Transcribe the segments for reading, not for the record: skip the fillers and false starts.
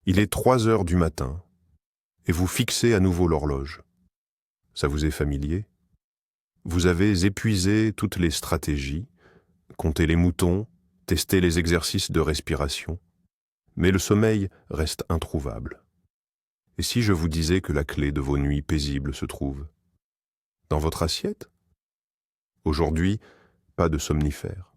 Il est 3 heures du matin et vous fixez à nouveau l'horloge. Ça vous est familier? Vous avez épuisé toutes les stratégies, compté les moutons, testé les exercices de respiration, mais le sommeil reste introuvable. Et si je vous disais que la clé de vos nuits paisibles se trouve dans votre assiette? Aujourd'hui, pas de somnifères.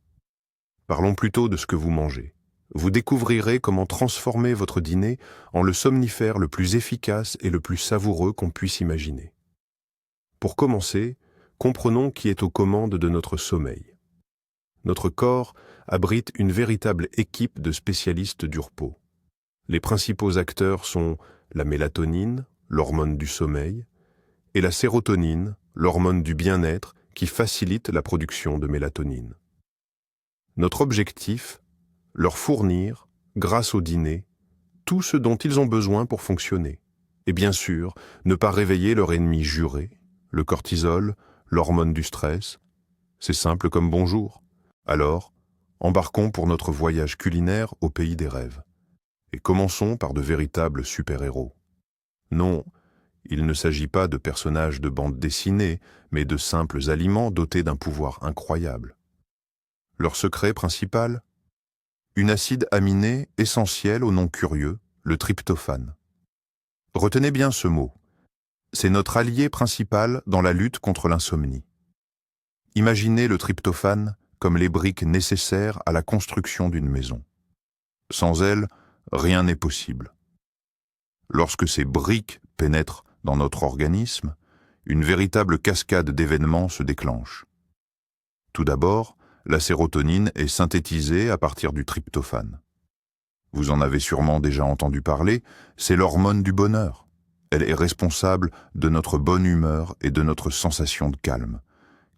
Parlons plutôt de ce que vous mangez. Vous découvrirez comment transformer votre dîner en le somnifère le plus efficace et le plus savoureux qu'on puisse imaginer. Pour commencer, comprenons qui est aux commandes de notre sommeil. Notre corps abrite une véritable équipe de spécialistes du repos. Les principaux acteurs sont la mélatonine, l'hormone du sommeil, et la sérotonine, l'hormone du bien-être qui facilite la production de mélatonine. Notre objectif, leur fournir, grâce au dîner, tout ce dont ils ont besoin pour fonctionner. Et bien sûr, ne pas réveiller leur ennemi juré, le cortisol, l'hormone du stress. C'est simple comme bonjour. Alors, embarquons pour notre voyage culinaire au pays des rêves. Et commençons par de véritables super-héros. Non, il ne s'agit pas de personnages de bande dessinée, mais de simples aliments dotés d'un pouvoir incroyable. Leur secret principal? Une acide aminé essentielle au nom curieux, le tryptophane. Retenez bien ce mot. C'est notre allié principal dans la lutte contre l'insomnie. Imaginez le tryptophane comme les briques nécessaires à la construction d'une maison. Sans elles, rien n'est possible. Lorsque ces briques pénètrent dans notre organisme, une véritable cascade d'événements se déclenche. Tout d'abord, la sérotonine est synthétisée à partir du tryptophane. Vous en avez sûrement déjà entendu parler, c'est l'hormone du bonheur. Elle est responsable de notre bonne humeur et de notre sensation de calme.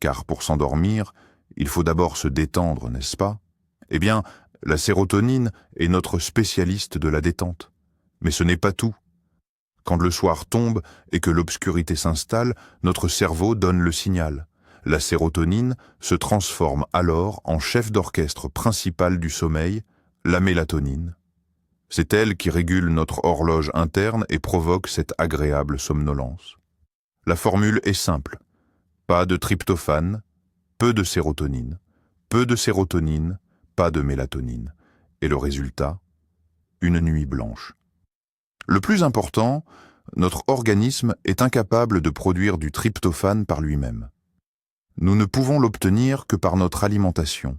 Car pour s'endormir, il faut d'abord se détendre, n'est-ce pas? Eh bien, la sérotonine est notre spécialiste de la détente. Mais ce n'est pas tout. Quand le soir tombe et que l'obscurité s'installe, notre cerveau donne le signal. La sérotonine se transforme alors en chef d'orchestre principal du sommeil, la mélatonine. C'est elle qui régule notre horloge interne et provoque cette agréable somnolence. La formule est simple. Pas de tryptophane, peu de sérotonine. Peu de sérotonine, pas de mélatonine. Et le résultat? Une nuit blanche. Le plus important, notre organisme est incapable de produire du tryptophane par lui-même. Nous ne pouvons l'obtenir que par notre alimentation.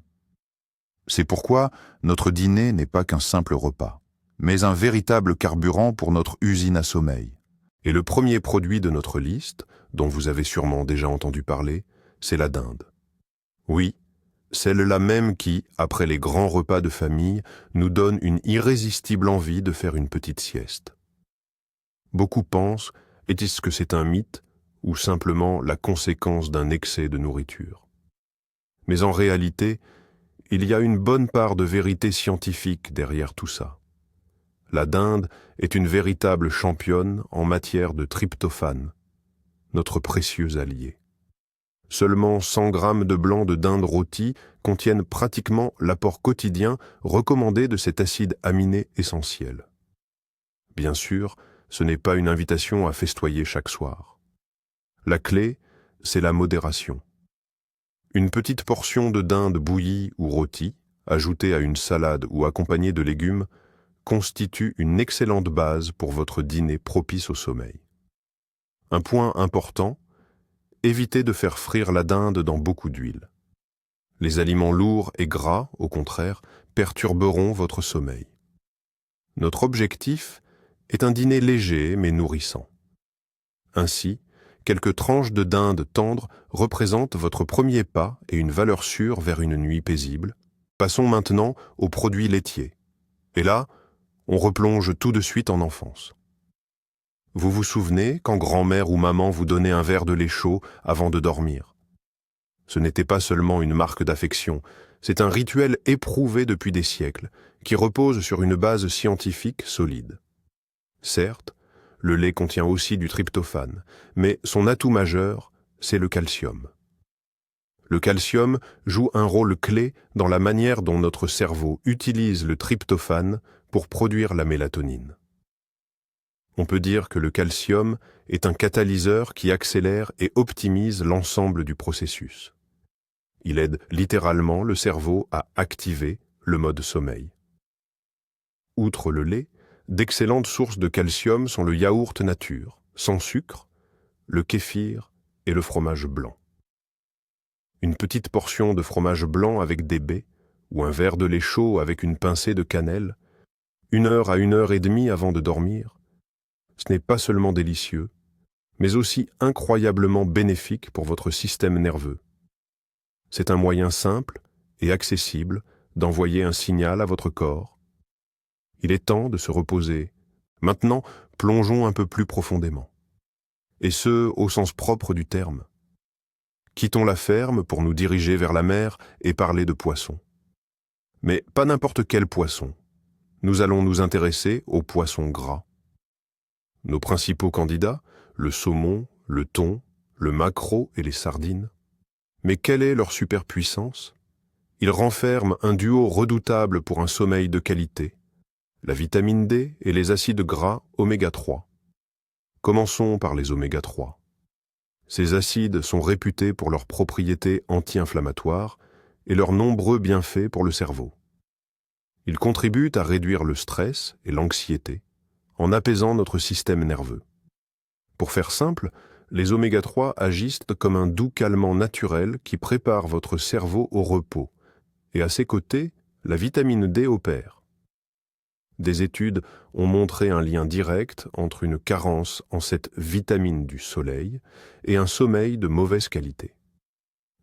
C'est pourquoi notre dîner n'est pas qu'un simple repas, mais un véritable carburant pour notre usine à sommeil. Et le premier produit de notre liste, dont vous avez sûrement déjà entendu parler, c'est la dinde. Oui, celle-là même qui, après les grands repas de famille, nous donne une irrésistible envie de faire une petite sieste. Beaucoup pensent, est-ce que c'est un mythe ou simplement la conséquence d'un excès de nourriture? Mais en réalité, il y a une bonne part de vérité scientifique derrière tout ça. La dinde est une véritable championne en matière de tryptophane, notre précieux allié. Seulement 100 grammes de blanc de dinde rôti contiennent pratiquement l'apport quotidien recommandé de cet acide aminé essentiel. Bien sûr, ce n'est pas une invitation à festoyer chaque soir. La clé, c'est la modération. Une petite portion de dinde bouillie ou rôtie, ajoutée à une salade ou accompagnée de légumes, constitue une excellente base pour votre dîner propice au sommeil. Un point important, évitez de faire frire la dinde dans beaucoup d'huile. Les aliments lourds et gras, au contraire, perturberont votre sommeil. Notre objectif est un dîner léger mais nourrissant. Ainsi, quelques tranches de dinde tendre représentent votre premier pas et une valeur sûre vers une nuit paisible. Passons maintenant aux produits laitiers. Et là, on replonge tout de suite en enfance. Vous vous souvenez quand grand-mère ou maman vous donnait un verre de lait chaud avant de dormir? Ce n'était pas seulement une marque d'affection, c'est un rituel éprouvé depuis des siècles, qui repose sur une base scientifique solide. Certes, le lait contient aussi du tryptophane, mais son atout majeur, c'est le calcium. Le calcium joue un rôle clé dans la manière dont notre cerveau utilise le tryptophane pour produire la mélatonine. On peut dire que le calcium est un catalyseur qui accélère et optimise l'ensemble du processus. Il aide littéralement le cerveau à activer le mode sommeil. Outre le lait, d'excellentes sources de calcium sont le yaourt nature, sans sucre, le kéfir et le fromage blanc. Une petite portion de fromage blanc avec des baies, ou un verre de lait chaud avec une pincée de cannelle, 1 heure à 1 heure et demie avant de dormir, ce n'est pas seulement délicieux, mais aussi incroyablement bénéfique pour votre système nerveux. C'est un moyen simple et accessible d'envoyer un signal à votre corps. Il est temps de se reposer. Maintenant, plongeons un peu plus profondément. Et ce, au sens propre du terme. Quittons la ferme pour nous diriger vers la mer et parler de poissons. Mais pas n'importe quel poisson. Nous allons nous intéresser aux poissons gras. Nos principaux candidats, le saumon, le thon, le maquereau et les sardines. Mais quelle est leur superpuissance? Ils renferment un duo redoutable pour un sommeil de qualité, la vitamine D et les acides gras oméga 3. Commençons par les oméga 3. Ces acides sont réputés pour leurs propriétés anti-inflammatoires et leurs nombreux bienfaits pour le cerveau. Ils contribuent à réduire le stress et l'anxiété en apaisant notre système nerveux. Pour faire simple, les oméga 3 agissent comme un doux calmant naturel qui prépare votre cerveau au repos, et à ses côtés, la vitamine D opère. Des études ont montré un lien direct entre une carence en cette vitamine du soleil et un sommeil de mauvaise qualité.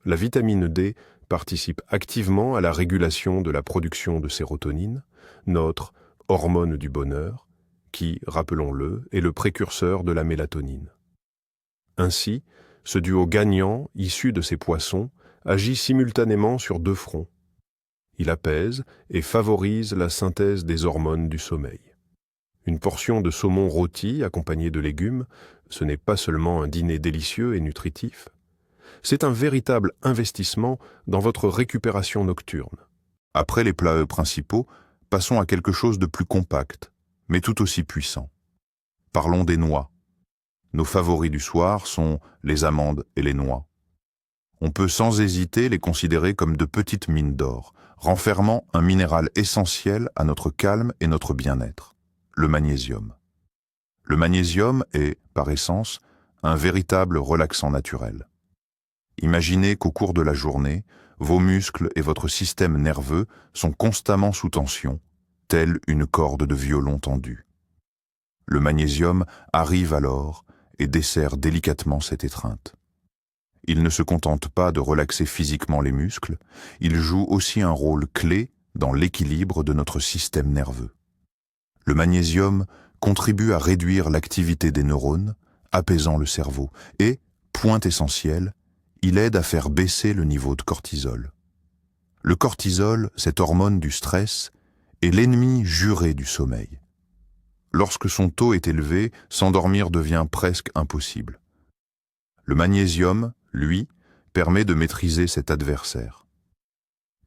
La vitamine D participe activement à la régulation de la production de sérotonine, notre hormone du bonheur, qui, rappelons-le, est le précurseur de la mélatonine. Ainsi, ce duo gagnant, issu de ces poissons, agit simultanément sur 2 fronts. Il apaise et favorise la synthèse des hormones du sommeil. Une portion de saumon rôti accompagnée de légumes, ce n'est pas seulement un dîner délicieux et nutritif, c'est un véritable investissement dans votre récupération nocturne. Après les plats principaux, passons à quelque chose de plus compact, mais tout aussi puissant. Parlons des noix. Nos favoris du soir sont les amandes et les noix. On peut sans hésiter les considérer comme de petites mines d'or, renfermant un minéral essentiel à notre calme et notre bien-être, le magnésium. Le magnésium est, par essence, un véritable relaxant naturel. Imaginez qu'au cours de la journée, vos muscles et votre système nerveux sont constamment sous tension, telle une corde de violon tendue. Le magnésium arrive alors et dessert délicatement cette étreinte. Il ne se contente pas de relaxer physiquement les muscles, il joue aussi un rôle clé dans l'équilibre de notre système nerveux. Le magnésium contribue à réduire l'activité des neurones, apaisant le cerveau, et, point essentiel, il aide à faire baisser le niveau de cortisol. Le cortisol, cette hormone du stress, est l'ennemi juré du sommeil. Lorsque son taux est élevé, s'endormir devient presque impossible. Le magnésium, lui, permet de maîtriser cet adversaire.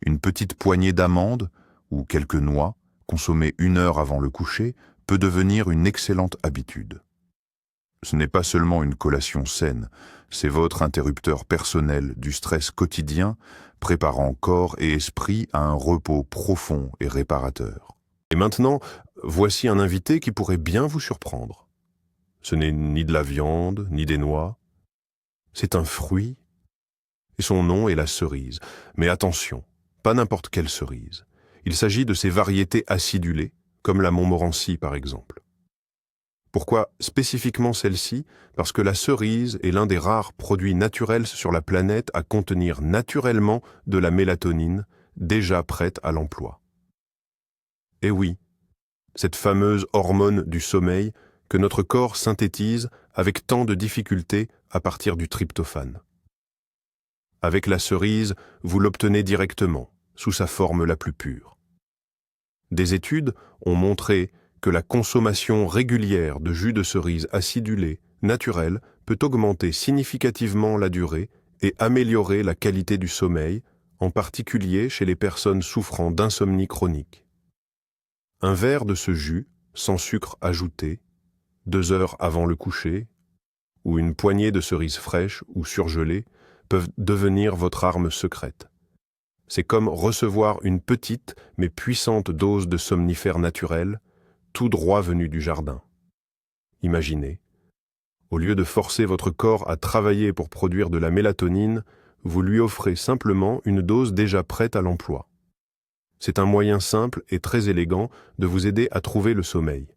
Une petite poignée d'amandes ou quelques noix, consommées 1 heure avant le coucher, peut devenir une excellente habitude. Ce n'est pas seulement une collation saine, c'est votre interrupteur personnel du stress quotidien, préparant corps et esprit à un repos profond et réparateur. Et maintenant, voici un invité qui pourrait bien vous surprendre. Ce n'est ni de la viande, ni des noix. C'est un fruit, et son nom est la cerise. Mais attention, pas n'importe quelle cerise. Il s'agit de ces variétés acidulées, comme la Montmorency par exemple. Pourquoi spécifiquement celle-ci? Parce que la cerise est l'un des rares produits naturels sur la planète à contenir naturellement de la mélatonine, déjà prête à l'emploi. Et oui, cette fameuse hormone du sommeil que notre corps synthétise avec tant de difficulté à partir du tryptophane. Avec la cerise, vous l'obtenez directement, sous sa forme la plus pure. Des études ont montré que la consommation régulière de jus de cerise acidulé, naturel, peut augmenter significativement la durée et améliorer la qualité du sommeil, en particulier chez les personnes souffrant d'insomnie chronique. Un verre de ce jus, sans sucre ajouté, 2 heures avant le coucher, ou une poignée de cerises fraîches ou surgelées peuvent devenir votre arme secrète. C'est comme recevoir une petite mais puissante dose de somnifère naturel, tout droit venu du jardin. Imaginez, au lieu de forcer votre corps à travailler pour produire de la mélatonine, vous lui offrez simplement une dose déjà prête à l'emploi. C'est un moyen simple et très élégant de vous aider à trouver le sommeil.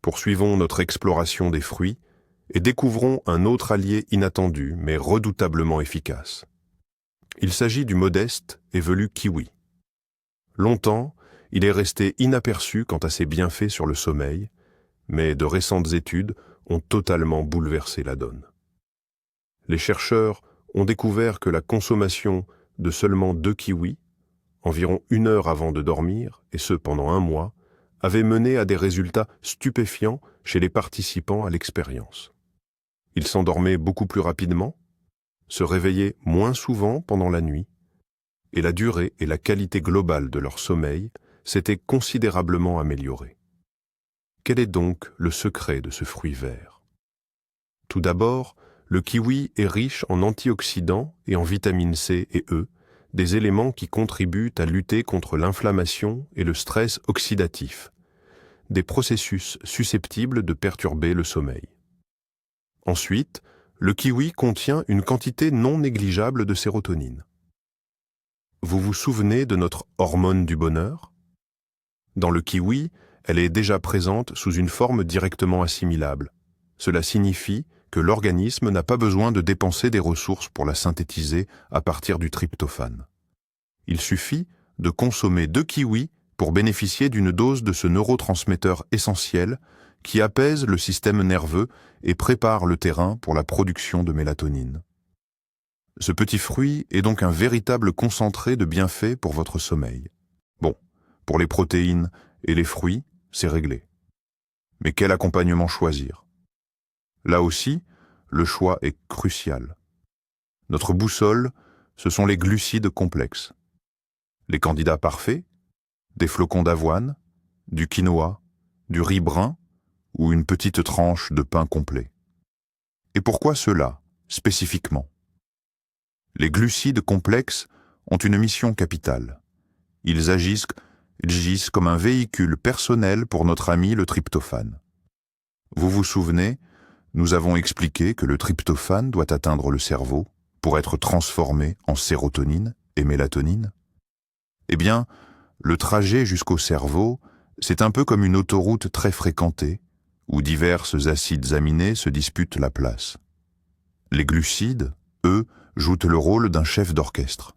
Poursuivons notre exploration des fruits et découvrons un autre allié inattendu mais redoutablement efficace. Il s'agit du modeste et velu kiwi. Longtemps, il est resté inaperçu quant à ses bienfaits sur le sommeil, mais de récentes études ont totalement bouleversé la donne. Les chercheurs ont découvert que la consommation de seulement 2 kiwis, environ 1 heure avant de dormir, et ce pendant 1 mois, avait mené à des résultats stupéfiants chez les participants à l'expérience. Ils s'endormaient beaucoup plus rapidement, se réveillaient moins souvent pendant la nuit, et la durée et la qualité globale de leur sommeil s'étaient considérablement améliorées. Quel est donc le secret de ce fruit vert? Tout d'abord, le kiwi est riche en antioxydants et en vitamines C et E, des éléments qui contribuent à lutter contre l'inflammation et le stress oxydatif, des processus susceptibles de perturber le sommeil. Ensuite, le kiwi contient une quantité non négligeable de sérotonine. Vous vous souvenez de notre hormone du bonheur? Dans le kiwi, elle est déjà présente sous une forme directement assimilable. Cela signifie que l'organisme n'a pas besoin de dépenser des ressources pour la synthétiser à partir du tryptophane. Il suffit de consommer 2 kiwis pour bénéficier d'une dose de ce neurotransmetteur essentiel qui apaise le système nerveux et prépare le terrain pour la production de mélatonine. Ce petit fruit est donc un véritable concentré de bienfaits pour votre sommeil. Bon, pour les protéines et les fruits, c'est réglé. Mais quel accompagnement choisir? Là aussi, le choix est crucial. Notre boussole, ce sont les glucides complexes. Les candidats parfaits, des flocons d'avoine, du quinoa, du riz brun ou une petite tranche de pain complet. Et pourquoi cela, spécifiquement? Les glucides complexes ont une mission capitale. Ils agissent comme un véhicule personnel pour notre ami le tryptophane. Vous vous souvenez, nous avons expliqué que le tryptophane doit atteindre le cerveau pour être transformé en sérotonine et mélatonine. Eh bien, le trajet jusqu'au cerveau, c'est un peu comme une autoroute très fréquentée, où diverses acides aminés se disputent la place. Les glucides, eux, jouent le rôle d'un chef d'orchestre.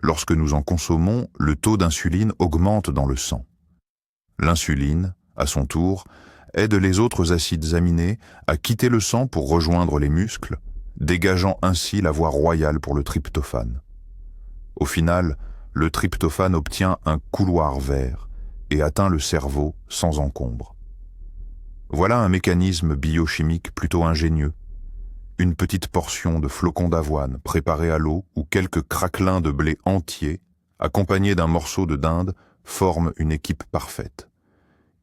Lorsque nous en consommons, le taux d'insuline augmente dans le sang. L'insuline, à son tour, aide les autres acides aminés à quitter le sang pour rejoindre les muscles, dégageant ainsi la voie royale pour le tryptophane. Au final, le tryptophane obtient un couloir vert et atteint le cerveau sans encombre. Voilà un mécanisme biochimique plutôt ingénieux. Une petite portion de flocons d'avoine préparés à l'eau ou quelques craquelins de blé entiers, accompagnés d'un morceau de dinde, forment une équipe parfaite.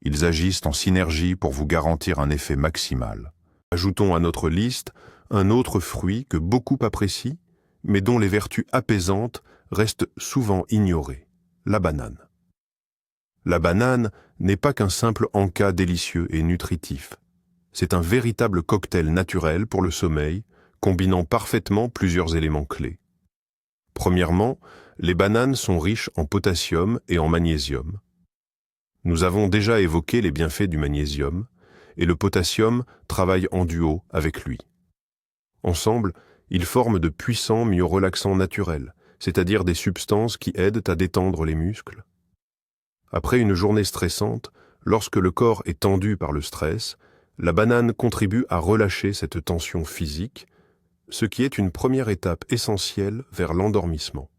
Ils agissent en synergie pour vous garantir un effet maximal. Ajoutons à notre liste un autre fruit que beaucoup apprécient, mais dont les vertus apaisantes restent souvent ignorées, la banane. La banane n'est pas qu'un simple encas délicieux et nutritif. C'est un véritable cocktail naturel pour le sommeil, combinant parfaitement plusieurs éléments clés. Premièrement, les bananes sont riches en potassium et en magnésium. Nous avons déjà évoqué les bienfaits du magnésium, et le potassium travaille en duo avec lui. Ensemble, ils forment de puissants myorelaxants naturels, c'est-à-dire des substances qui aident à détendre les muscles. Après une journée stressante, lorsque le corps est tendu par le stress, la banane contribue à relâcher cette tension physique, ce qui est une première étape essentielle vers l'endormissement.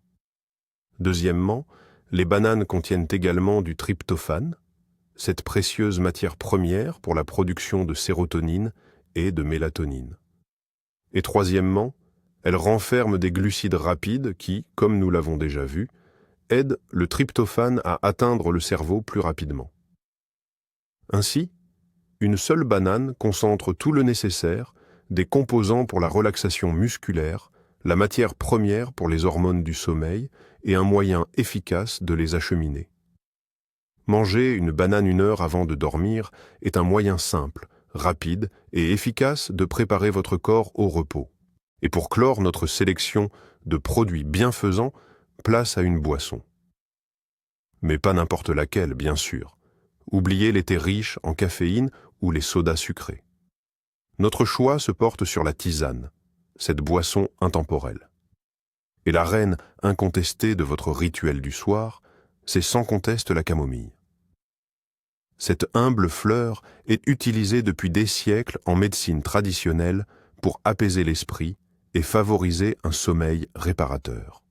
Deuxièmement, les bananes contiennent également du tryptophane, cette précieuse matière première pour la production de sérotonine et de mélatonine. Et troisièmement, elles renferment des glucides rapides qui, comme nous l'avons déjà vu, aident le tryptophane à atteindre le cerveau plus rapidement. Ainsi, une seule banane concentre tout le nécessaire, des composants pour la relaxation musculaire, la matière première pour les hormones du sommeil et un moyen efficace de les acheminer. Manger une banane 1 heure avant de dormir est un moyen simple, rapide et efficace de préparer votre corps au repos. Et pour clore notre sélection de produits bienfaisants, place à une boisson. Mais pas n'importe laquelle, bien sûr. Oubliez les thés riches en caféine ou les sodas sucrés. Notre choix se porte sur la tisane, cette boisson intemporelle. Et la reine incontestée de votre rituel du soir, c'est sans conteste la camomille. Cette humble fleur est utilisée depuis des siècles en médecine traditionnelle pour apaiser l'esprit et favoriser un sommeil réparateur.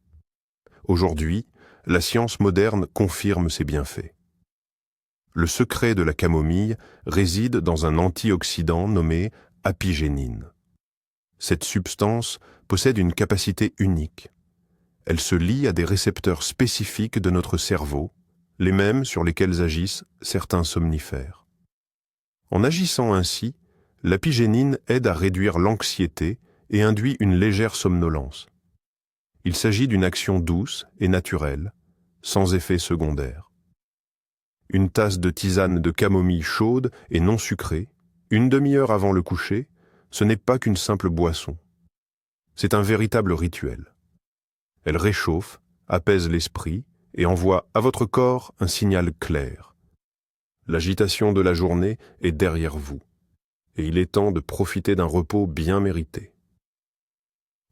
Aujourd'hui, la science moderne confirme ses bienfaits. Le secret de la camomille réside dans un antioxydant nommé apigénine. Cette substance possède une capacité unique. Elle se lie à des récepteurs spécifiques de notre cerveau, les mêmes sur lesquels agissent certains somnifères. En agissant ainsi, l'apigénine aide à réduire l'anxiété et induit une légère somnolence. Il s'agit d'une action douce et naturelle, sans effet secondaire. Une tasse de tisane de camomille chaude et non sucrée, 1 demi-heure avant le coucher, ce n'est pas qu'une simple boisson. C'est un véritable rituel. Elle réchauffe, apaise l'esprit et envoie à votre corps un signal clair. L'agitation de la journée est derrière vous, et il est temps de profiter d'un repos bien mérité.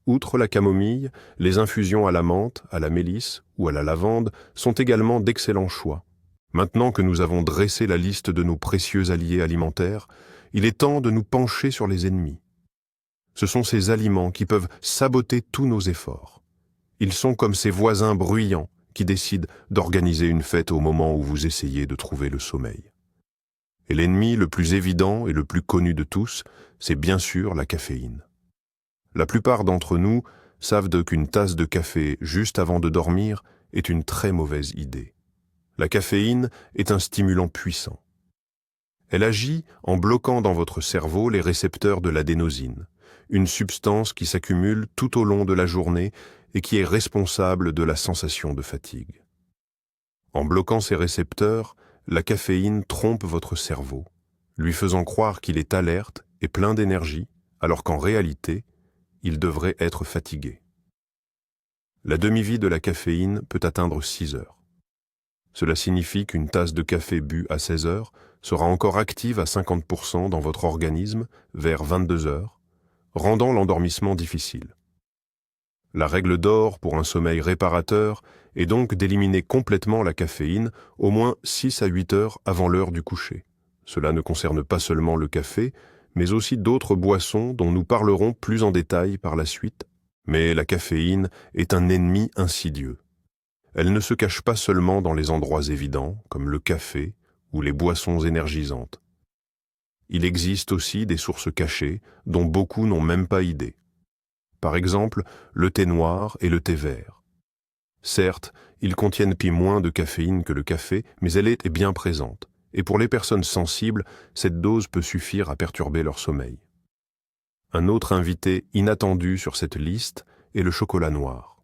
Outre la camomille, les infusions à la menthe, à la mélisse ou à la lavande sont également d'excellents choix. Maintenant que nous avons dressé la liste de nos précieux alliés alimentaires, il est temps de nous pencher sur les ennemis. Ce sont ces aliments qui peuvent saboter tous nos efforts. Ils sont comme ces voisins bruyants qui décident d'organiser une fête au moment où vous essayez de trouver le sommeil. Et l'ennemi le plus évident et le plus connu de tous, c'est bien sûr la caféine. La plupart d'entre nous savent qu'une tasse de café juste avant de dormir est une très mauvaise idée. La caféine est un stimulant puissant. Elle agit en bloquant dans votre cerveau les récepteurs de l'adénosine, une substance qui s'accumule tout au long de la journée et qui est responsable de la sensation de fatigue. En bloquant ces récepteurs, la caféine trompe votre cerveau, lui faisant croire qu'il est alerte et plein d'énergie, alors qu'en réalité, il devrait être fatigué. La demi-vie de la caféine peut atteindre 6 heures. Cela signifie qu'une tasse de café bue à 16 heures sera encore active à 50% dans votre organisme vers 22 heures, rendant l'endormissement difficile. La règle d'or pour un sommeil réparateur est donc d'éliminer complètement la caféine au moins 6 à 8 heures avant l'heure du coucher. Cela ne concerne pas seulement le café, mais aussi d'autres boissons dont nous parlerons plus en détail par la suite. Mais la caféine est un ennemi insidieux. Elle ne se cache pas seulement dans les endroits évidents, comme le café ou les boissons énergisantes. Il existe aussi des sources cachées dont beaucoup n'ont même pas idée. Par exemple, le thé noir et le thé vert. Certes, ils contiennent moins de caféine que le café, mais elle est bien présente. Et pour les personnes sensibles, cette dose peut suffire à perturber leur sommeil. Un autre invité inattendu sur cette liste est le chocolat noir.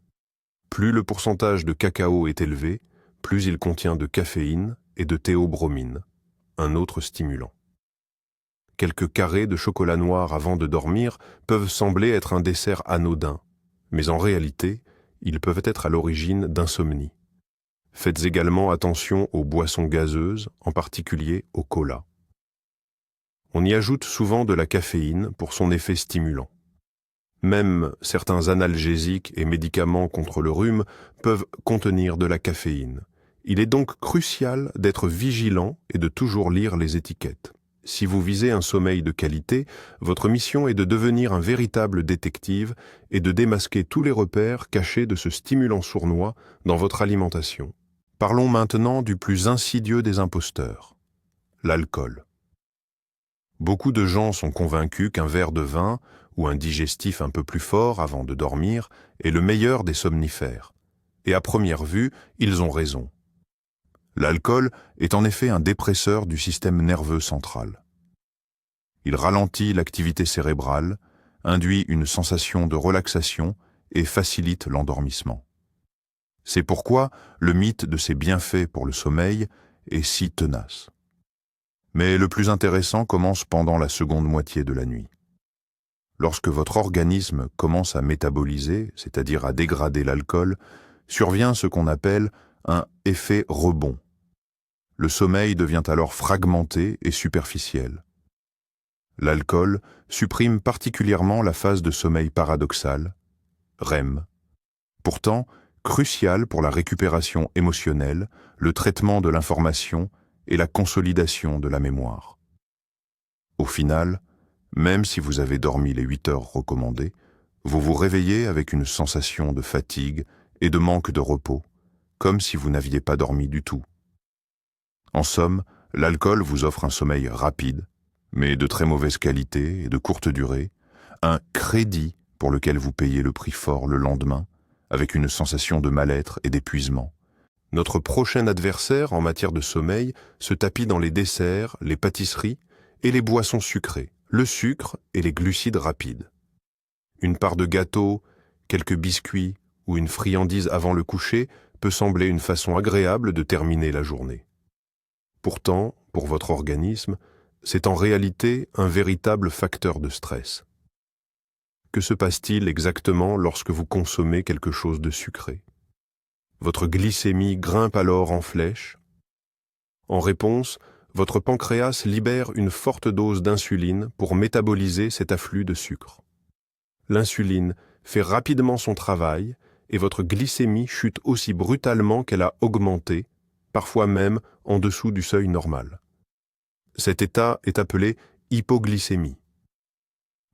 Plus le pourcentage de cacao est élevé, plus il contient de caféine et de théobromine, un autre stimulant. Quelques carrés de chocolat noir avant de dormir peuvent sembler être un dessert anodin, mais en réalité, ils peuvent être à l'origine d'insomnie. Faites également attention aux boissons gazeuses, en particulier au cola. On y ajoute souvent de la caféine pour son effet stimulant. Même certains analgésiques et médicaments contre le rhume peuvent contenir de la caféine. Il est donc crucial d'être vigilant et de toujours lire les étiquettes. Si vous visez un sommeil de qualité, votre mission est de devenir un véritable détective et de démasquer tous les repères cachés de ce stimulant sournois dans votre alimentation. Parlons maintenant du plus insidieux des imposteurs, l'alcool. Beaucoup de gens sont convaincus qu'un verre de vin ou un digestif un peu plus fort avant de dormir est le meilleur des somnifères. Et à première vue, ils ont raison. L'alcool est en effet un dépresseur du système nerveux central. Il ralentit l'activité cérébrale, induit une sensation de relaxation et facilite l'endormissement. C'est pourquoi le mythe de ses bienfaits pour le sommeil est si tenace. Mais le plus intéressant commence pendant la seconde moitié de la nuit. Lorsque votre organisme commence à métaboliser, c'est-à-dire à dégrader l'alcool, survient ce qu'on appelle un effet rebond. Le sommeil devient alors fragmenté et superficiel. L'alcool supprime particulièrement la phase de sommeil paradoxal, REM, pourtant cruciale pour la récupération émotionnelle, le traitement de l'information et la consolidation de la mémoire. Au final, même si vous avez dormi les 8 heures recommandées, vous vous réveillez avec une sensation de fatigue et de manque de repos, comme si vous n'aviez pas dormi du tout. En somme, l'alcool vous offre un sommeil rapide, mais de très mauvaise qualité et de courte durée, un crédit pour lequel vous payez le prix fort le lendemain, avec une sensation de mal-être et d'épuisement. Notre prochain adversaire en matière de sommeil se tapit dans les desserts, les pâtisseries et les boissons sucrées, le sucre et les glucides rapides. Une part de gâteau, quelques biscuits ou une friandise avant le coucher peut sembler une façon agréable de terminer la journée. Pourtant, pour votre organisme, c'est en réalité un véritable facteur de stress. Que se passe-t-il exactement lorsque vous consommez quelque chose de sucré? Votre glycémie grimpe alors en flèche. En réponse, votre pancréas libère une forte dose d'insuline pour métaboliser cet afflux de sucre. L'insuline fait rapidement son travail et votre glycémie chute aussi brutalement qu'elle a augmenté, parfois même en dessous du seuil normal. Cet état est appelé hypoglycémie.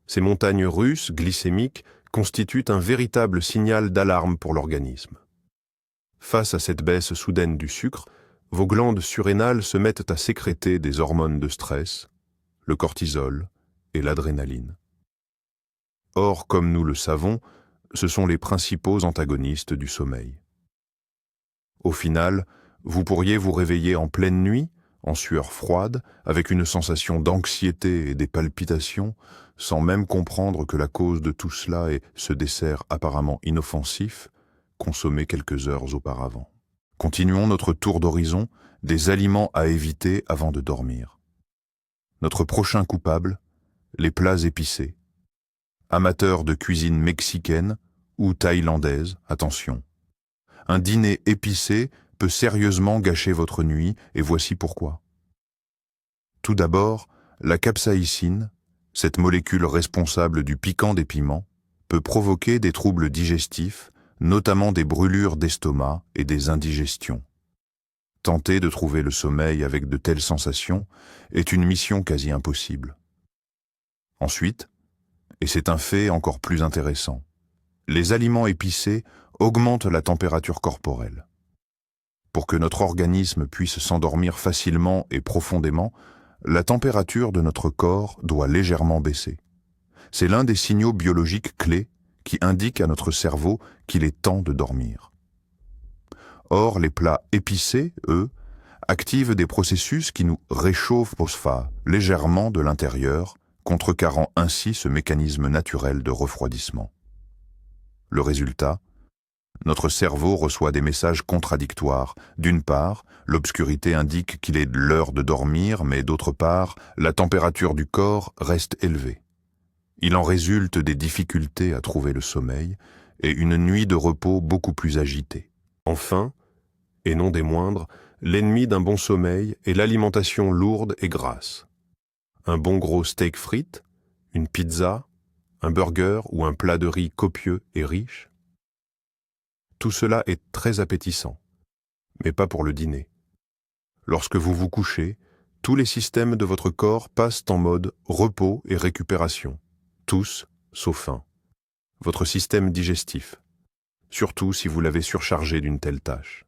Ces montagnes russes glycémiques constituent un véritable signal d'alarme pour l'organisme. Face à cette baisse soudaine du sucre, vos glandes surrénales se mettent à sécréter des hormones de stress, le cortisol et l'adrénaline. Or, comme nous le savons, ce sont les principaux antagonistes du sommeil. Au final, vous pourriez vous réveiller en pleine nuit, en sueur froide, avec une sensation d'anxiété et des palpitations, sans même comprendre que la cause de tout cela est ce dessert apparemment inoffensif, consommé quelques heures auparavant. Continuons notre tour d'horizon des aliments à éviter avant de dormir. Notre prochain coupable, les plats épicés. Amateurs de cuisine mexicaine ou thaïlandaise, attention. Un dîner épicé peut sérieusement gâcher votre nuit, et voici pourquoi. Tout d'abord, la capsaïcine, cette molécule responsable du piquant des piments, peut provoquer des troubles digestifs, notamment des brûlures d'estomac et des indigestions. Tenter de trouver le sommeil avec de telles sensations est une mission quasi impossible. Ensuite, et c'est un fait encore plus intéressant, les aliments épicés augmentent la température corporelle. Pour que notre organisme puisse s'endormir facilement et profondément, la température de notre corps doit légèrement baisser. C'est l'un des signaux biologiques clés qui indique à notre cerveau qu'il est temps de dormir. Or, les plats épicés, eux, activent des processus qui nous réchauffent légèrement de l'intérieur, contrecarrant ainsi ce mécanisme naturel de refroidissement. Le résultat, notre cerveau reçoit des messages contradictoires. D'une part, l'obscurité indique qu'il est l'heure de dormir, mais d'autre part, la température du corps reste élevée. Il en résulte des difficultés à trouver le sommeil et une nuit de repos beaucoup plus agitée. Enfin, et non des moindres, l'ennemi d'un bon sommeil est l'alimentation lourde et grasse. Un bon gros steak frites, une pizza, un burger ou un plat de riz copieux et riche. Tout cela est très appétissant, mais pas pour le dîner. Lorsque vous vous couchez, tous les systèmes de votre corps passent en mode repos et récupération. Tous, sauf un. Votre système digestif, surtout si vous l'avez surchargé d'une telle tâche.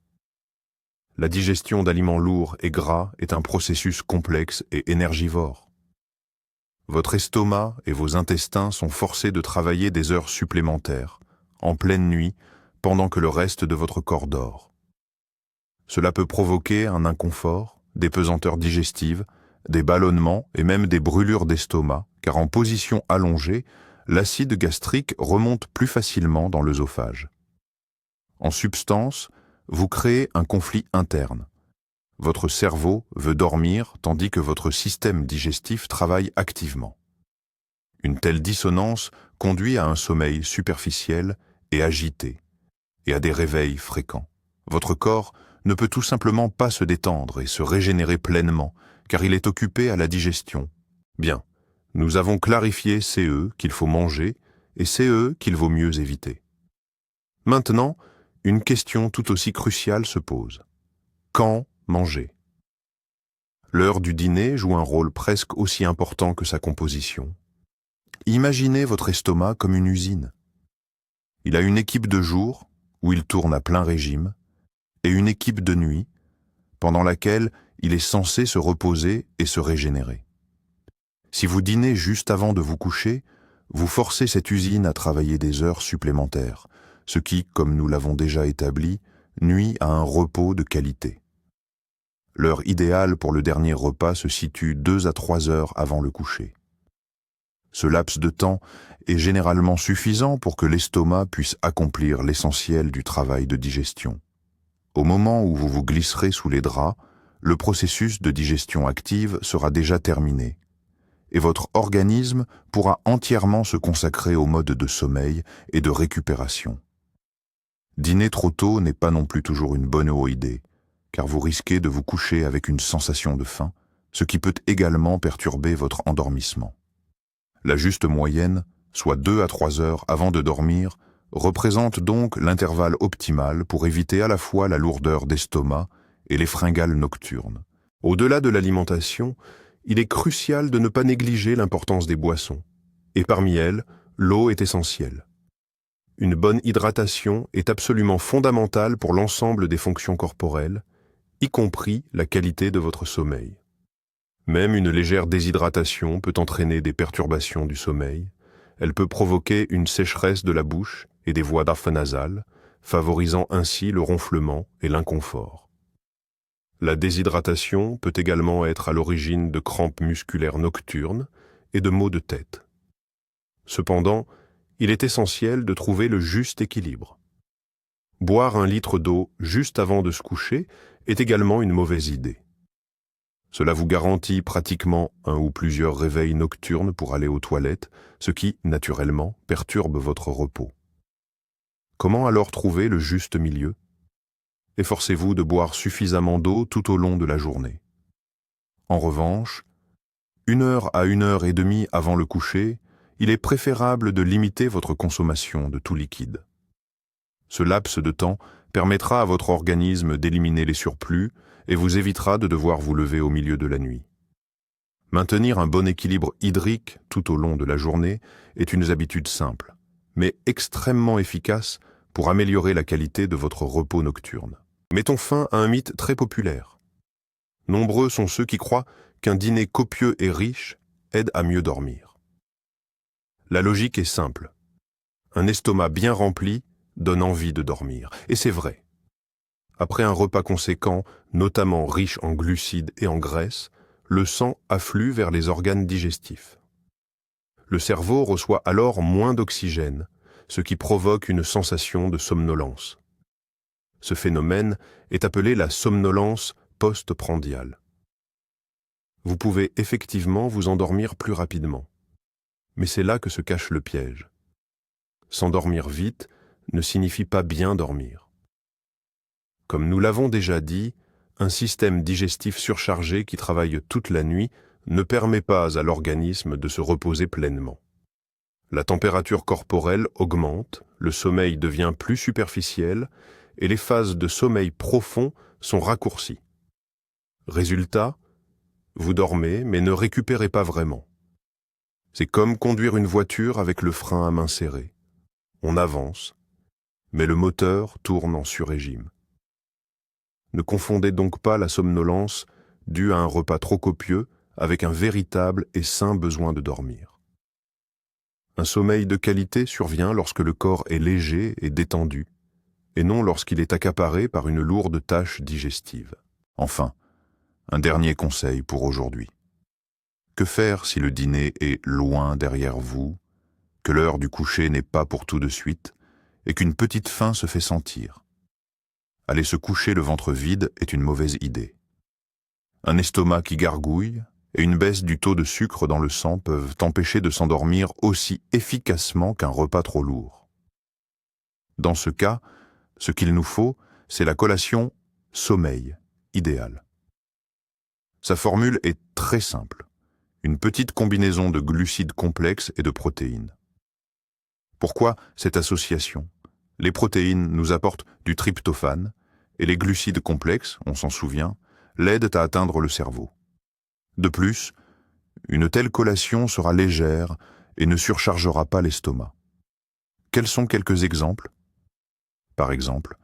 La digestion d'aliments lourds et gras est un processus complexe et énergivore. Votre estomac et vos intestins sont forcés de travailler des heures supplémentaires, en pleine nuit, pendant que le reste de votre corps dort. Cela peut provoquer un inconfort, des pesanteurs digestives, des ballonnements et même des brûlures d'estomac, car en position allongée, l'acide gastrique remonte plus facilement dans l'œsophage. En substance, vous créez un conflit interne. Votre cerveau veut dormir tandis que votre système digestif travaille activement. Une telle dissonance conduit à un sommeil superficiel et agité, et à des réveils fréquents. Votre corps ne peut tout simplement pas se détendre et se régénérer pleinement, car il est occupé à la digestion. Bien, nous avons clarifié CE qu'il faut manger et CE qu'il vaut mieux éviter. Maintenant, une question tout aussi cruciale se pose. Quand manger? L'heure du dîner joue un rôle presque aussi important que sa composition. Imaginez votre estomac comme une usine. Il a une équipe de jour, où il tourne à plein régime, et une équipe de nuit, pendant laquelle il est censé se reposer et se régénérer. Si vous dînez juste avant de vous coucher, vous forcez cette usine à travailler des heures supplémentaires, ce qui, comme nous l'avons déjà établi, nuit à un repos de qualité. L'heure idéale pour le dernier repas se situe 2 à 3 heures avant le coucher. Ce laps de temps est généralement suffisant pour que l'estomac puisse accomplir l'essentiel du travail de digestion. Au moment où vous vous glisserez sous les draps, le processus de digestion active sera déjà terminé, et votre organisme pourra entièrement se consacrer au mode de sommeil et de récupération. Dîner trop tôt n'est pas non plus toujours une bonne idée, car vous risquez de vous coucher avec une sensation de faim, ce qui peut également perturber votre endormissement. La juste moyenne, soit 2 à 3 heures avant de dormir, représente donc l'intervalle optimal pour éviter à la fois la lourdeur d'estomac et les fringales nocturnes. Au-delà de l'alimentation, il est crucial de ne pas négliger l'importance des boissons. Et parmi elles, l'eau est essentielle. Une bonne hydratation est absolument fondamentale pour l'ensemble des fonctions corporelles, y compris la qualité de votre sommeil. Même une légère déshydratation peut entraîner des perturbations du sommeil. Elle peut provoquer une sécheresse de la bouche et des voies nasales, favorisant ainsi le ronflement et l'inconfort. La déshydratation peut également être à l'origine de crampes musculaires nocturnes et de maux de tête. Cependant, il est essentiel de trouver le juste équilibre. Boire 1 litre d'eau juste avant de se coucher est également une mauvaise idée. Cela vous garantit pratiquement 1 ou plusieurs réveils nocturnes pour aller aux toilettes, ce qui, naturellement, perturbe votre repos. Comment alors trouver le juste milieu? Efforcez-vous de boire suffisamment d'eau tout au long de la journée. En revanche, 1 heure à 1 heure et demie avant le coucher, il est préférable de limiter votre consommation de tout liquide. Ce laps de temps permettra à votre organisme d'éliminer les surplus et vous évitera de devoir vous lever au milieu de la nuit. Maintenir un bon équilibre hydrique tout au long de la journée est une habitude simple, mais extrêmement efficace pour améliorer la qualité de votre repos nocturne. Mettons fin à un mythe très populaire. Nombreux sont ceux qui croient qu'un dîner copieux et riche aide à mieux dormir. La logique est simple. Un estomac bien rempli donne envie de dormir, et c'est vrai. Après un repas conséquent, notamment riche en glucides et en graisses, le sang afflue vers les organes digestifs. Le cerveau reçoit alors moins d'oxygène, ce qui provoque une sensation de somnolence. Ce phénomène est appelé la somnolence post-prandiale. Vous pouvez effectivement vous endormir plus rapidement, mais c'est là que se cache le piège. S'endormir vite ne signifie pas bien dormir. Comme nous l'avons déjà dit, un système digestif surchargé qui travaille toute la nuit ne permet pas à l'organisme de se reposer pleinement. La température corporelle augmente, le sommeil devient plus superficiel et les phases de sommeil profond sont raccourcies. Résultat, vous dormez mais ne récupérez pas vraiment. C'est comme conduire une voiture avec le frein à main serré. On avance, mais le moteur tourne en sur-régime. Ne confondez donc pas la somnolence due à un repas trop copieux avec un véritable et sain besoin de dormir. Un sommeil de qualité survient lorsque le corps est léger et détendu, et non lorsqu'il est accaparé par une lourde tâche digestive. Enfin, un dernier conseil pour aujourd'hui. Que faire si le dîner est loin derrière vous, que l'heure du coucher n'est pas pour tout de suite et qu'une petite faim se fait sentir? Aller se coucher le ventre vide est une mauvaise idée. Un estomac qui gargouille et une baisse du taux de sucre dans le sang peuvent empêcher de s'endormir aussi efficacement qu'un repas trop lourd. Dans ce cas, ce qu'il nous faut, c'est la collation sommeil idéale. Sa formule est très simple. Une petite combinaison de glucides complexes et de protéines. Pourquoi cette association? Les protéines nous apportent du tryptophane et les glucides complexes, on s'en souvient, l'aident à atteindre le cerveau. De plus, une telle collation sera légère et ne surchargera pas l'estomac. Quels sont quelques exemples? Par exemple,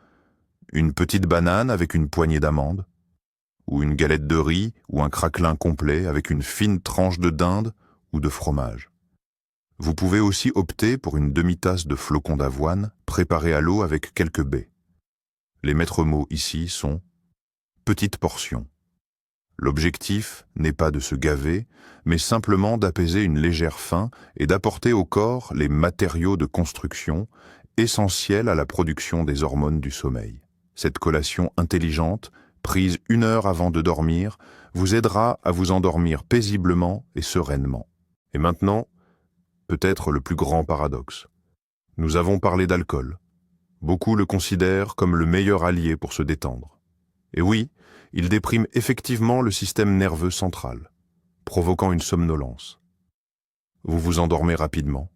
une petite banane avec une poignée d'amandes, ou une galette de riz ou un craquelin complet avec une fine tranche de dinde ou de fromage. Vous pouvez aussi opter pour une demi-tasse de flocons d'avoine préparés à l'eau avec quelques baies. Les maîtres mots ici sont petite portion. L'objectif n'est pas de se gaver, mais simplement d'apaiser une légère faim et d'apporter au corps les matériaux de construction essentiels à la production des hormones du sommeil. Cette collation intelligente, prise 1 heure avant de dormir, vous aidera à vous endormir paisiblement et sereinement. Et maintenant, peut-être le plus grand paradoxe. Nous avons parlé d'alcool. Beaucoup le considèrent comme le meilleur allié pour se détendre. Et oui, il déprime effectivement le système nerveux central, provoquant une somnolence. Vous vous endormez rapidement.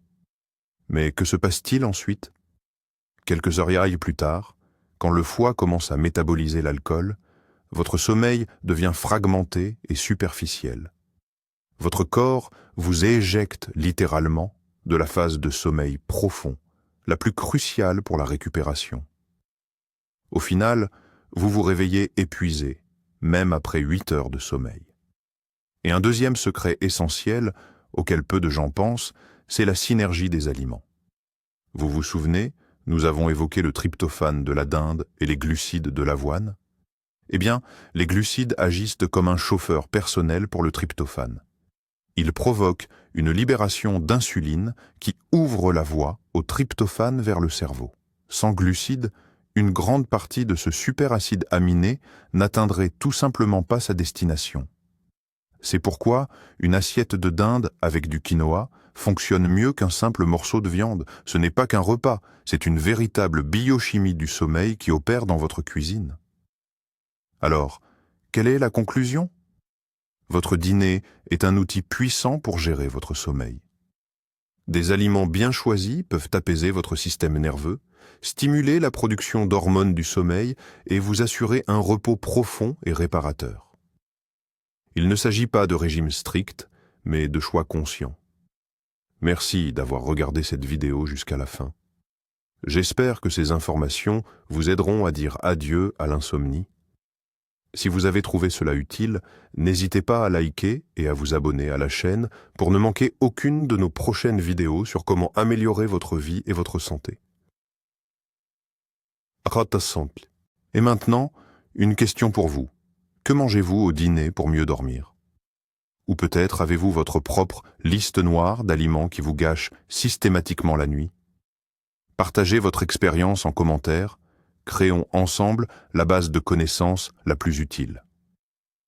Mais que se passe-t-il ensuite? Quelques heures plus tard, quand le foie commence à métaboliser l'alcool, votre sommeil devient fragmenté et superficiel. Votre corps vous éjecte littéralement de la phase de sommeil profond, la plus cruciale pour la récupération. Au final, vous vous réveillez épuisé, même après 8 heures de sommeil. Et un deuxième secret essentiel, auquel peu de gens pensent, c'est la synergie des aliments. Vous vous souvenez, nous avons évoqué le tryptophane de la dinde et les glucides de l'avoine. Eh bien, les glucides agissent comme un chauffeur personnel pour le tryptophane. Ils provoquent une libération d'insuline qui ouvre la voie au tryptophane vers le cerveau. Sans glucides, une grande partie de ce superacide aminé n'atteindrait tout simplement pas sa destination. C'est pourquoi une assiette de dinde avec du quinoa fonctionne mieux qu'un simple morceau de viande. Ce n'est pas qu'un repas, c'est une véritable biochimie du sommeil qui opère dans votre cuisine. Alors, quelle est la conclusion? Votre dîner est un outil puissant pour gérer votre sommeil. Des aliments bien choisis peuvent apaiser votre système nerveux, stimuler la production d'hormones du sommeil et vous assurer un repos profond et réparateur. Il ne s'agit pas de régime strict, mais de choix conscients. Merci d'avoir regardé cette vidéo jusqu'à la fin. J'espère que ces informations vous aideront à dire adieu à l'insomnie. Si vous avez trouvé cela utile, n'hésitez pas à liker et à vous abonner à la chaîne pour ne manquer aucune de nos prochaines vidéos sur comment améliorer votre vie et votre santé. Et maintenant, une question pour vous. Que mangez-vous au dîner pour mieux dormir? Ou peut-être avez-vous votre propre liste noire d'aliments qui vous gâchent systématiquement la nuit? Partagez votre expérience en commentaire. Créons ensemble la base de connaissances la plus utile.